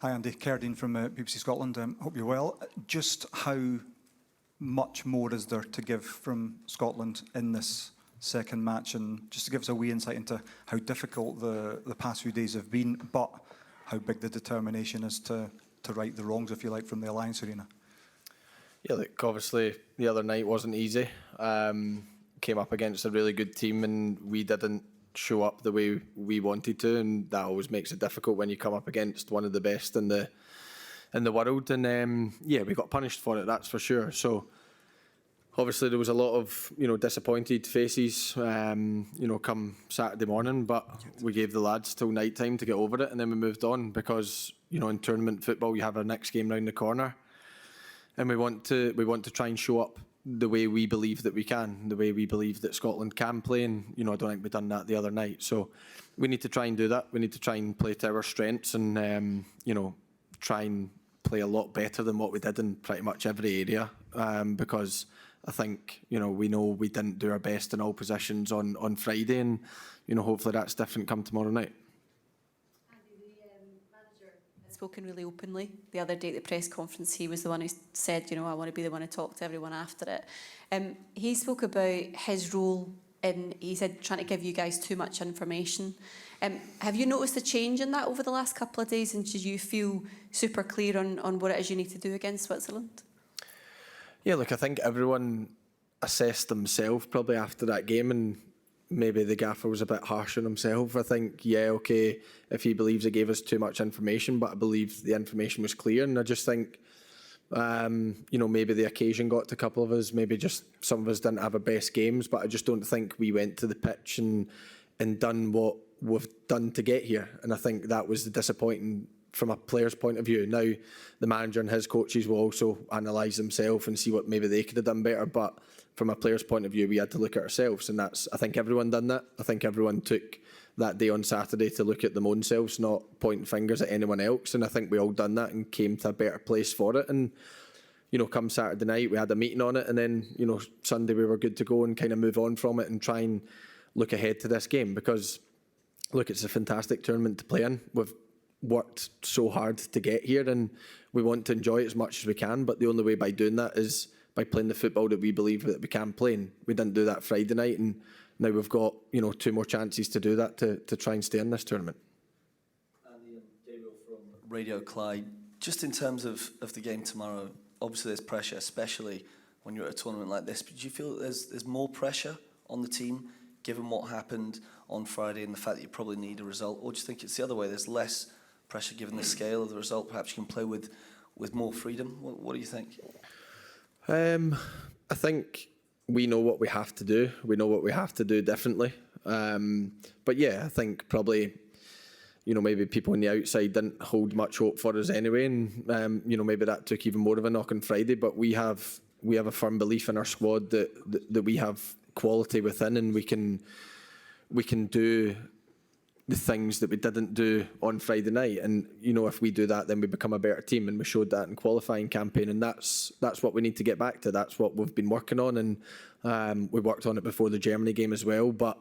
Hi Andy, Cerdine from BBC Scotland. Hope you're well. Just how much more is there to give from Scotland in this second match, and just to give us a wee insight into how difficult the past few days have been, but how big the determination is to right the wrongs, if you like, from the Alliance Arena? Yeah, look, obviously the other night wasn't easy. Came up against a really good team and we didn't show up the way we wanted to, and that always makes it difficult when you come up against one of the best in the world. And yeah, we got punished for it, that's for sure. So obviously there was a lot of disappointed faces come Saturday morning, but we gave the lads till night time to get over it, and then we moved on because in tournament football you have our next game round the corner, and we want to try and show up the way we believe that we can, the way we believe that Scotland can play, and I don't think we've done that the other night. So we need to try and do that. We need to try and play to our strengths, and try and play a lot better than what we did in pretty much every area, because I think we know we didn't do our best in all positions on Friday, and hopefully that's different come tomorrow night. Spoken really openly the other day at the press conference. He was the one who said, I want to be the one to talk to everyone after it. He spoke about his role in, he said, trying to give you guys too much information. Have you noticed a change in that over the last couple of days, and did you feel super clear on what it is you need to do against Switzerland? Yeah, look, I think everyone assessed themselves probably after that game, and maybe the gaffer was a bit harsh on himself. I think, yeah, okay, if he believes he gave us too much information, but I believe the information was clear. And I just think, maybe the occasion got to a couple of us. Maybe just some of us didn't have our best games, but I just don't think we went to the pitch and done what we've done to get here. And I think that was the disappointing from a player's point of view. Now, the manager and his coaches will also analyse themselves and see what maybe they could have done better. But from a player's point of view, we had to look at ourselves, and I think everyone done that. I think everyone took that day on Saturday to look at them own selves, not pointing fingers at anyone else. And I think we all done that and came to a better place for it. And come Saturday night, we had a meeting on it, and then Sunday we were good to go and kind of move on from it and try and look ahead to this game, because look, it's a fantastic tournament to play in. We've worked so hard to get here, and we want to enjoy it as much as we can, but the only way by doing that is by playing the football that we believe that we can play. And we didn't do that Friday night, and now we've got 2 more chances to do that to try and stay in this tournament. Andy and Gabriel from Radio Clyde, just in terms of the game tomorrow, obviously there's pressure, especially when you're at a tournament like this, but do you feel that there's more pressure on the team given what happened on Friday and the fact that you probably need a result, or do you think it's the other way, there's less pressure given the scale of the result, perhaps you can play with more freedom? What do you think? I think we know what we have to do. We know what we have to do differently. But yeah, I think probably, maybe people on the outside didn't hold much hope for us anyway, and maybe that took even more of a knock on Friday. But we have a firm belief in our squad that we have quality within, and we can do the things that we didn't do on Friday night. And if we do that, then we become a better team, and we showed that in qualifying campaign, and that's what we need to get back to. That's what we've been working on, and we worked on it before the Germany game as well. But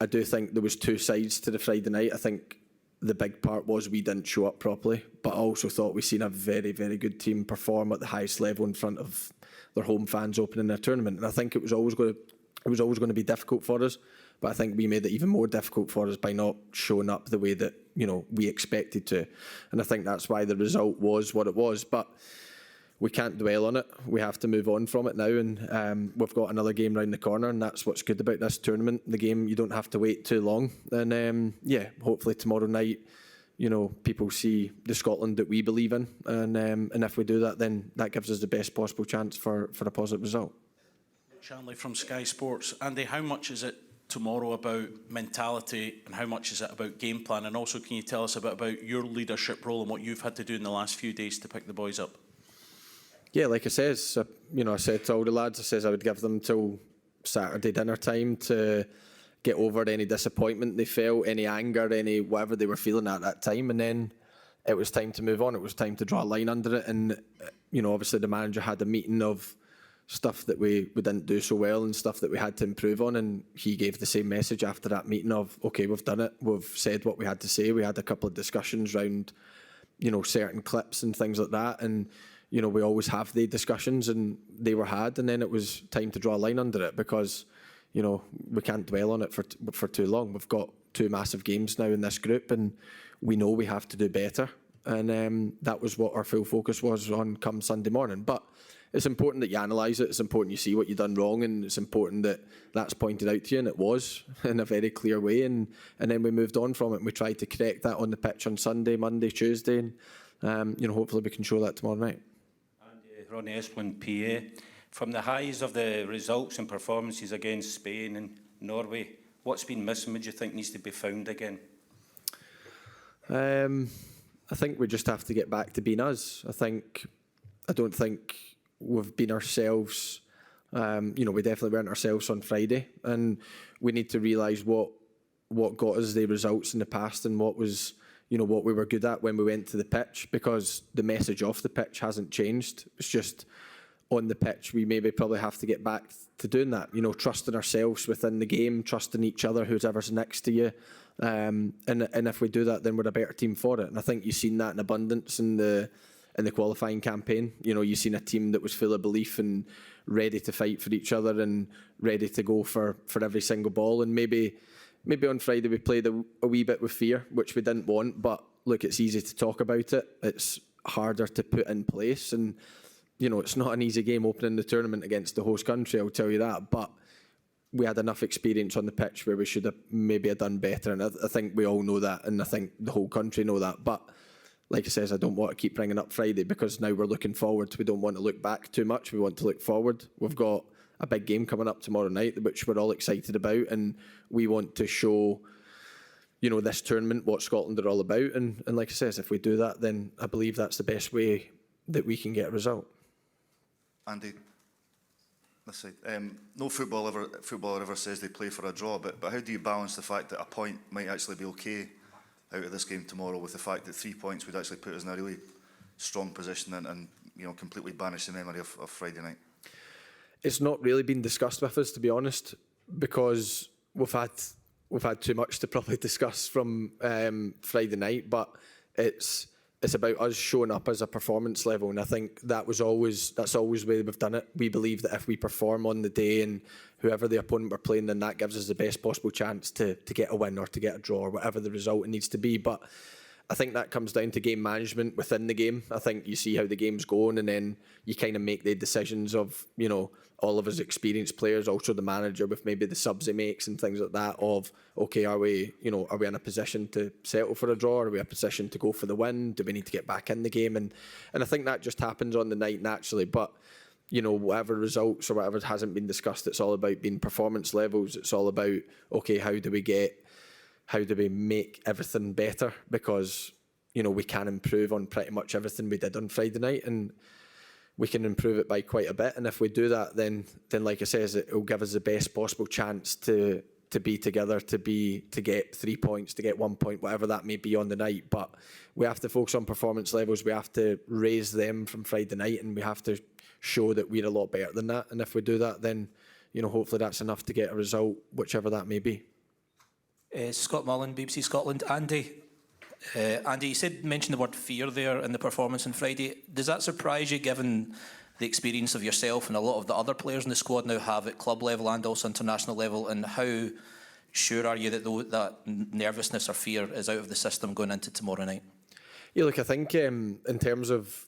I do think there was 2 sides to the Friday night. I think the big part was we didn't show up properly, but I also thought we seen a very, very good team perform at the highest level in front of their home fans opening their tournament. And I think it was always going to be difficult for us, but I think we made it even more difficult for us by not showing up the way that we expected to. And I think that's why the result was what it was. But we can't dwell on it. We have to move on from it now, and we've got another game round the corner, and that's what's good about this tournament. The game, you don't have to wait too long. And yeah, hopefully tomorrow night, people see the Scotland that we believe in, and if we do that, then that gives us the best possible chance for a positive result. Shanley from Sky Sports. Andy, how much is it tomorrow about mentality, and how much is it about game plan? And also, can you tell us a bit about your leadership role and what you've had to do in the last few days to pick the boys up? Yeah, like I says, I said to all the lads, I says I would give them till Saturday dinner time to get over any disappointment they felt, any anger, any whatever they were feeling at that time, and then it was time to move on. It was time to draw a line under it, and obviously the manager had a meeting of stuff that we didn't do so well and stuff that we had to improve on, and he gave the same message after that meeting of, okay, we've done it, we've said what we had to say. We had a couple of discussions around certain clips and things like that, and we always have the discussions, and they were had, and then it was time to draw a line under it because we can't dwell on it for too long. We've got 2 massive games now in this group, and we know we have to do better, and that was what our full focus was on come Sunday morning. But it's important that you analyse it, it's important you see what you've done wrong, and it's important that that's pointed out to you, and it was in a very clear way, and then we moved on from it, and we tried to correct that on the pitch on Sunday, Monday, Tuesday, and hopefully we can show that tomorrow night. And Ronnie Esplin, PA, from the highs of the results and performances against Spain and Norway, what's been missing, would you think needs to be found again? I think we just have to get back to being us. I don't think we've been ourselves. We definitely weren't ourselves on Friday, and we need to realise what got us the results in the past and what was, what we were good at when we went to the pitch, because the message off the pitch hasn't changed. It's just on the pitch we maybe probably have to get back to doing that, trusting ourselves within the game, trusting each other, whoever's next to you, and if we do that, then we're a better team for it. And I think you've seen that in abundance in the qualifying campaign. You've seen a team that was full of belief and ready to fight for each other and ready to go for every single ball. And maybe on Friday we played a wee bit with fear, which we didn't want, but look, it's easy to talk about it. It's harder to put in place, and it's not an easy game opening the tournament against the host country, I'll tell you that, but we had enough experience on the pitch where we should have maybe done better, and I think we all know that, and I think the whole country know that. But like I says, I don't want to keep bringing up Friday because now we're looking forward. We don't want to look back too much. We want to look forward. We've got a big game coming up tomorrow night, which we're all excited about, and we want to show, this tournament what Scotland are all about. And like I says, if we do that, then I believe that's the best way that we can get a result. Andy, let's say, no footballer ever says they play for a draw, but how do you balance the fact that a point might actually be okay out of this game tomorrow with the fact that 3 points would actually put us in a really strong position and completely banish the memory of Friday night? It's not really been discussed with us, to be honest, because we've had too much to probably discuss from Friday night, but it's about us showing up as a performance level, and I think that's always the way we've done it. We believe that if we perform on the day and whoever the opponent we're playing, then that gives us the best possible chance to get a win or to get a draw or whatever the result it needs to be. But I think that comes down to game management within the game. I think you see how the game's going, and then you kind of make the decisions of, all of us experienced players, also the manager with maybe the subs he makes and things like that of, okay, are we in a position to settle for a draw? Are we in a position to go for the win? Do we need to get back in the game? And I think that just happens on the night naturally. But, whatever results or whatever hasn't been discussed, it's all about being performance levels. It's all about, okay, how do we make everything better? Because, we can improve on pretty much everything we did on Friday night, and we can improve it by quite a bit. And if we do that, then like I says, it will give us the best possible chance to be together, to get 3 points, to get 1 point, whatever that may be on the night. But we have to focus on performance levels. We have to raise them from Friday night, and we have to show that we're a lot better than that. And if we do that, then hopefully that's enough to get a result, whichever that may be. Scott Mullen, BBC Scotland. Andy, you mentioned the word fear there in the performance on Friday. Does that surprise you, given the experience of yourself and a lot of the other players in the squad now have at club level and also international level? And how sure are you that that nervousness or fear is out of the system going into tomorrow night? Yeah, look, I think in terms of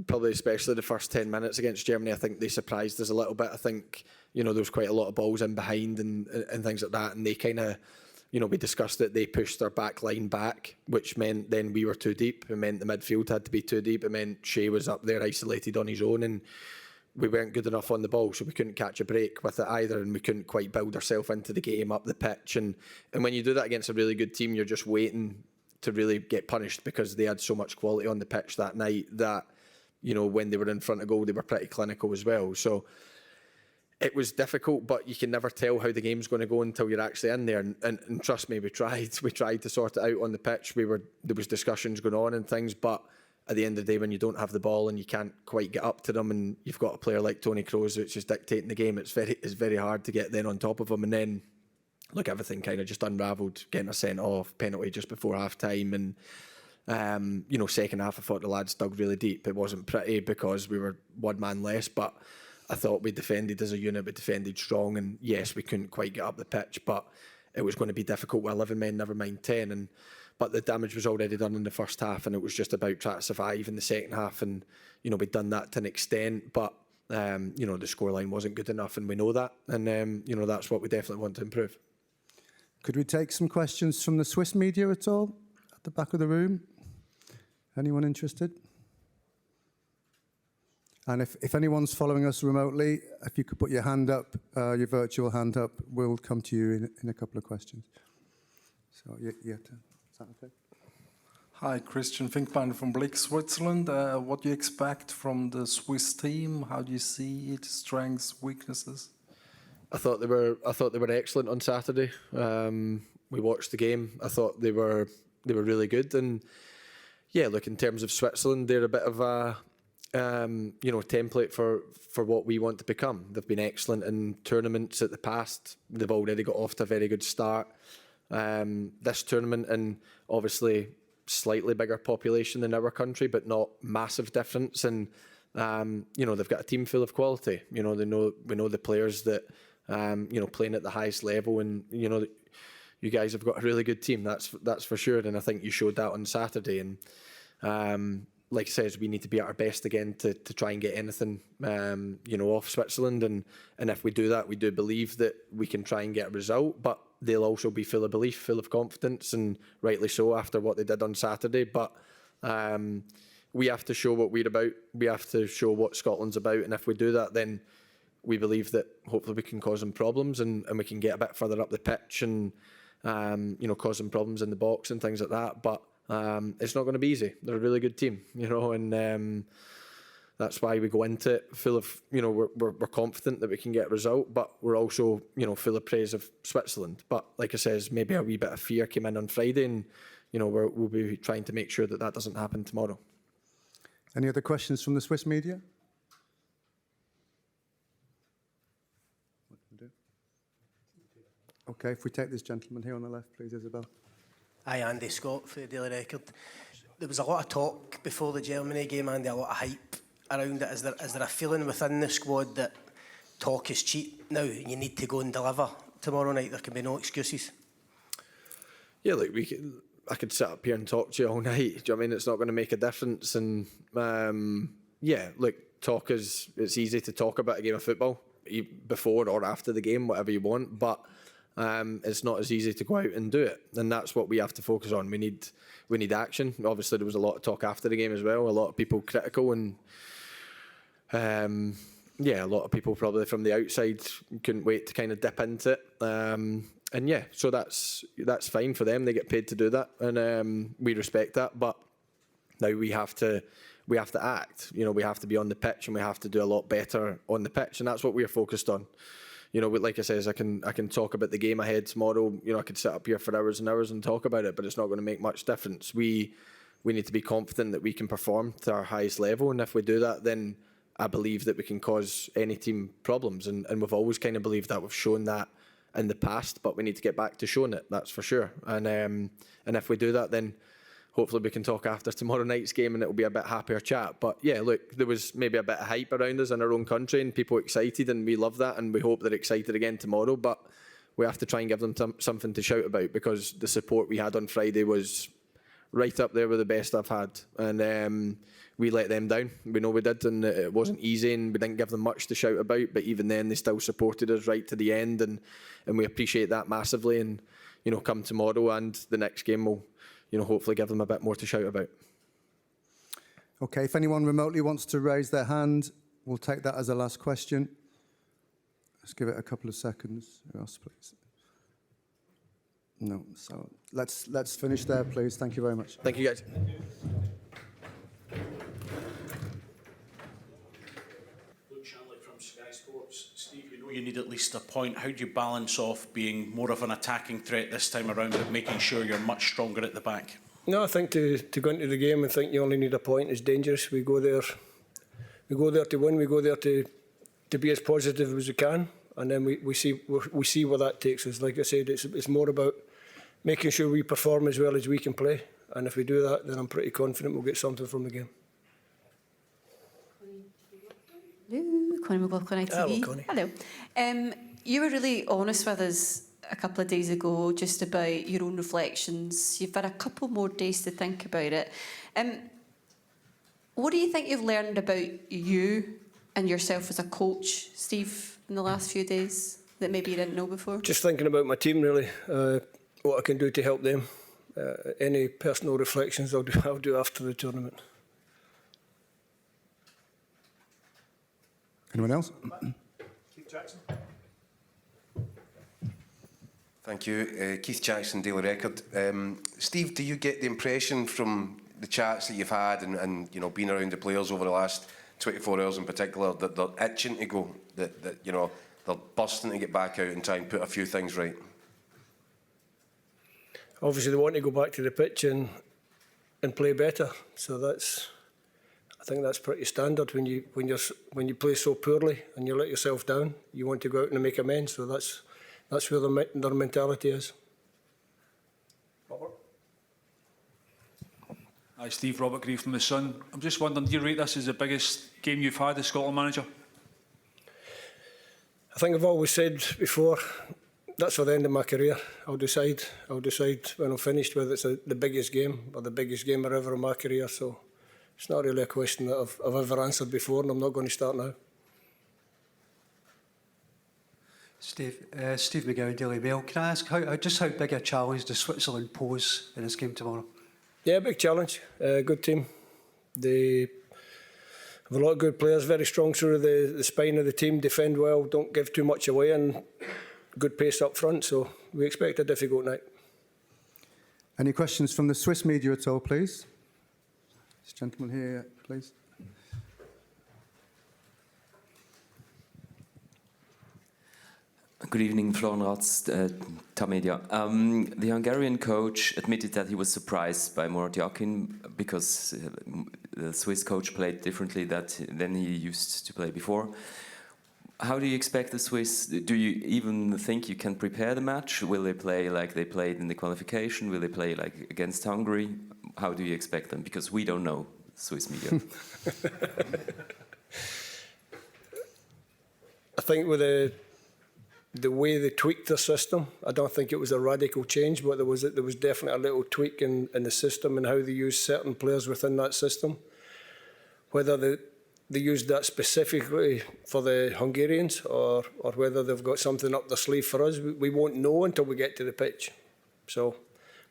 probably especially the first 10 minutes against Germany, I think they surprised us a little bit. I think, there was quite a lot of balls in behind and things like that, and they kind of, we discussed it, they pushed their back line back, which meant then we were too deep. It meant the midfield had to be too deep. It meant Shea was up there isolated on his own, and we weren't good enough on the ball, so we couldn't catch a break with it either, and we couldn't quite build ourselves into the game up the pitch. And when you do that against a really good team, you're just waiting to really get punished, because they had so much quality on the pitch that night that, when they were in front of goal, they were pretty clinical as well. So it was difficult, but you can never tell how the game's going to go until you're actually in there. And trust me, we tried to sort it out on the pitch. There was discussions going on and things, but at the end of the day, when you don't have the ball and you can't quite get up to them, and you've got a player like Tony Kroos which is dictating the game, it's very hard to get then on top of him. And then, look, everything kind of just unravelled, getting a sent off penalty just before half time, and You know, second half I thought the lads dug really deep. It wasn't pretty because we were one man less, but I thought we defended as a unit, we defended strong, and yes, we couldn't quite get up the pitch, but it was going to be difficult with 11 men, never mind 10. But the damage was already done in the first half, and it was just about trying to survive in the second half. And, you know, we'd done that to an extent, but, you know, the scoreline wasn't good enough, and we know that. And, you know, that's what we definitely want to improve. Could we take some questions from the Swiss media at all? At the back of the room? Anyone interested? And if anyone's following us remotely, if you could put your hand up, your virtual hand up, we'll come to you in a couple of questions. So, is that okay? Hi, Christian Finkbeiner from Blick, Switzerland. What do you expect from the Swiss team? How do you see it? Strengths, weaknesses? I thought they were excellent on Saturday. We watched the game. I thought they were really good. And yeah, look, in terms of Switzerland, they're a bit of a you know, template for what we want to become. They've been excellent in tournaments at the past. They've already got off to a very good start. This tournament, and obviously slightly bigger population than our country, but not massive difference. And you know, they've got a team full of quality. You know, we know the players that you know, playing at the highest level, and you know, you guys have got a really good team. That's for sure. And I think you showed that on Saturday. And like I says, we need to be at our best again to try and get anything you know, off Switzerland. And if we do that, we do believe that we can try and get a result. But they'll also be full of belief, full of confidence, and rightly so after what they did on Saturday. But we have to show what we're about. We have to show what Scotland's about. And if we do that, then we believe that hopefully we can cause them problems, and we can get a bit further up the pitch and you know, cause them problems in the box and things like that. But it's not going to be easy. They're a really good team, you know, and that's why we go into it full of, you know, we're confident that we can get a result, but we're also, you know, full of praise of Switzerland. But like I says, maybe a wee bit of fear came in on Friday, and you know, we'll be trying to make sure that that doesn't happen tomorrow. Any other questions from the Swiss media? What can we do? Okay, if we take this gentleman here on the left, please, Isabel. Hi, Andy Scott for the Daily Record. There was a lot of talk before the Germany game, Andy, a lot of hype around it. Is there a feeling within the squad that talk is cheap now? You need to go and deliver tomorrow night. There can be no excuses. Yeah, look, I could sit up here and talk to you all night. Do you know what I mean? It's not going to make a difference. And yeah, look, it's easy to talk about a game of football before or after the game, whatever you want, but it's not as easy to go out and do it. And that's what we have to focus on. We need action. Obviously, there was a lot of talk after the game as well. A lot of people critical, and yeah, a lot of people probably from the outside couldn't wait to kind of dip into it. And yeah, so that's fine for them. They get paid to do that, and we respect that. But now we have to act. You know, we have to be on the pitch, and we have to do a lot better on the pitch, and that's what we're focused on. You know, like I says, I can talk about the game ahead tomorrow. You know, I could sit up here for hours and hours and talk about it, but it's not going to make much difference. We need to be confident that we can perform to our highest level, and if we do that, then I believe that we can cause any team problems. And we've always kind of believed that. We've shown that in the past, but we need to get back to showing it. That's for sure. And if we do that, then hopefully we can talk after tomorrow night's game, and it'll be a bit happier chat. But yeah, look, there was maybe a bit of hype around us in our own country, and people excited, and we love that, and we hope they're excited again tomorrow. But we have to try and give them something to shout about, because the support we had on Friday was right up there with the best I've had. And we let them down. We know we did, and it wasn't easy, and we didn't give them much to shout about. But even then, they still supported us right to the end, and we appreciate that massively. And you know, come tomorrow and the next game, we'll, you know, hopefully give them a bit more to shout about. Okay, if anyone remotely wants to raise their hand, we'll take that as a last question. Let's give it a couple of seconds. Who else, please? No, so let's finish there, please. Thank you very much. Thank you, guys. From Sky Sports. Steve, you know you need at least a point. How do you balance off being more of an attacking threat this time around, but making sure you're much stronger at the back? No, I think to go into the game and think you only need a point is dangerous. We go there to win. We go there to be as positive as we can, and then we see where that takes us. Like I said, it's more about making sure we perform as well as we can play. And if we do that, then I'm pretty confident we'll get something from the game. Hello, Connie McLaughlin, ITV. Hello, Connie. Hello. You were really honest with us a couple of days ago just about your own reflections. You've had a couple more days to think about it. What do you think you've learned about you and yourself as a coach, Steve, in the last few days that maybe you didn't know before? Just thinking about my team, really, what I can do to help them. Any personal reflections I'll do after the tournament. Anyone else? Keith Jackson. Thank you. Keith Jackson, Daily Record. Steve, do you get the impression from the chats that you've had and you know, being around the players over the last 24 hours in particular, that they're itching to go, that you know, they're bursting to get back out and try and put a few things right? Obviously, they want to go back to the pitch and play better. So I think that's pretty standard when you play so poorly and you let yourself down. You want to go out and make amends. So that's where their mentality is. Robert. Hi, Steve. Robert Gray from The Sun. I'm just wondering, do you rate this as the biggest game you've had as Scotland manager? I think I've always said before, that's for the end of my career. I'll decide when I'm finished whether it's the biggest game or the biggest game ever in my career. So it's not really a question that I've ever answered before, and I'm not going to start now. Steve McGowan, Daily Mail. Can I ask just how big a challenge does Switzerland pose in this game tomorrow? Yeah, big challenge. Good team. They have a lot of good players, very strong through the spine of the team, defend well, don't give too much away, and good pace up front. So we expect a difficult night. Any questions from the Swiss media at all, please? This gentleman here, please. Good evening, Florian Ratz, Tamedia. The Hungarian coach admitted that he was surprised by Murat Yakin because the Swiss coach played differently than he used to play before. How do you expect the Swiss? Do you even think you can prepare the match? Will they play like they played in the qualification? Will they play like against Hungary? How do you expect them? Because we don't know, Swiss media. I think with the way they tweaked the system, I don't think it was a radical change, but there was definitely a little tweak in the system and how they use certain players within that system. Whether they used that specifically for the Hungarians or whether they've got something up their sleeve for us, we won't know until we get to the pitch. So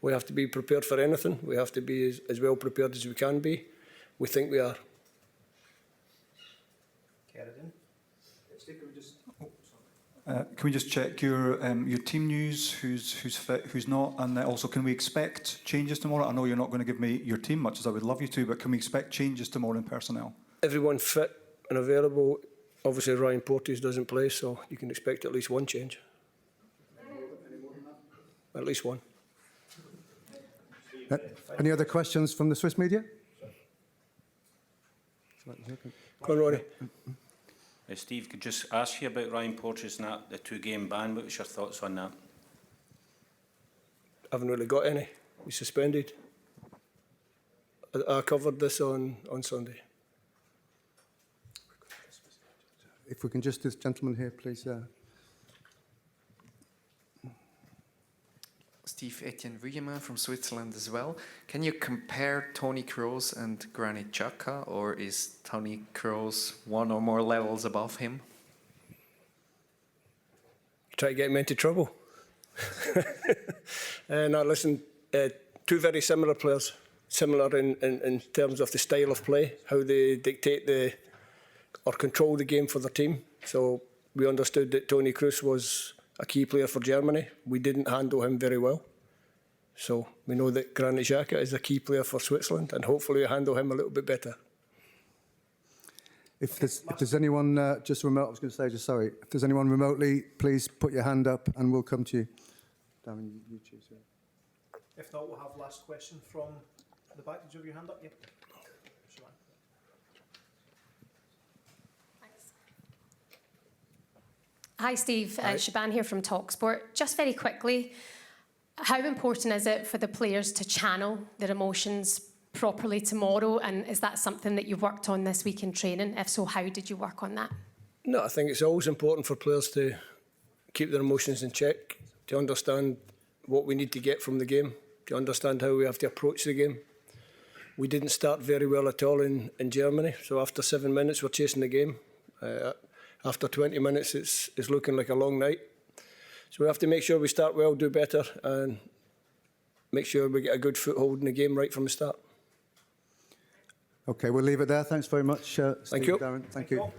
we have to be prepared for anything. We have to be as well prepared as we can be. We think we are. Can we just check your team news, who's fit, who's not, and also can we expect changes tomorrow? I know you're not going to give me your team, much as I would love you to, but can we expect changes tomorrow in personnel? Everyone fit and available. Obviously, Ryan Porteous doesn't play, so you can expect at least one change. At least one. Any other questions from the Swiss media? Go on, Ronnie. Steve, could just ask you about Ryan Porteous and the two-game ban. What was your thoughts on that? I haven't really got any. He's suspended. I covered this on Sunday. If we can just, this gentleman here, please. Steve, Etienne Vuillemin from Switzerland as well. Can you compare Toni Kroos and Granit Xhaka, or is Toni Kroos one or more levels above him? Try to get him into trouble. No, listen, two very similar players. Similar in terms of the style of play, how they dictate or control the game for their team. So we understood that Toni Kroos was a key player for Germany. We didn't handle him very well. So we know that Granit Xhaka is a key player for Switzerland, and hopefully we handle him a little bit better. If there's anyone just remote, I was going to say, just sorry, if there's anyone remotely, please put your hand up and we'll come to you. Darren, you choose. If not, we'll have last question from the back. Did you have your hand up? Yep. Hi Steve, Shaban here from TalkSport. Just very quickly, How important is it for the players to channel their emotions properly tomorrow? And is that something that you worked on this week in training? If so, how did you work on that? No, I think it's always important for players to keep their emotions in check, to understand what we need to get from the game, to understand how we have to approach the game. We didn't start very well at all in Germany, so after 7 minutes we're chasing the game. After 20 minutes it's looking like a long night. So we have to make sure we start well, do better, and make sure we get a good foothold in the game right from the start. Okay, we'll leave it there. Thanks very much, Steve, Thank you. Darren. Thank you.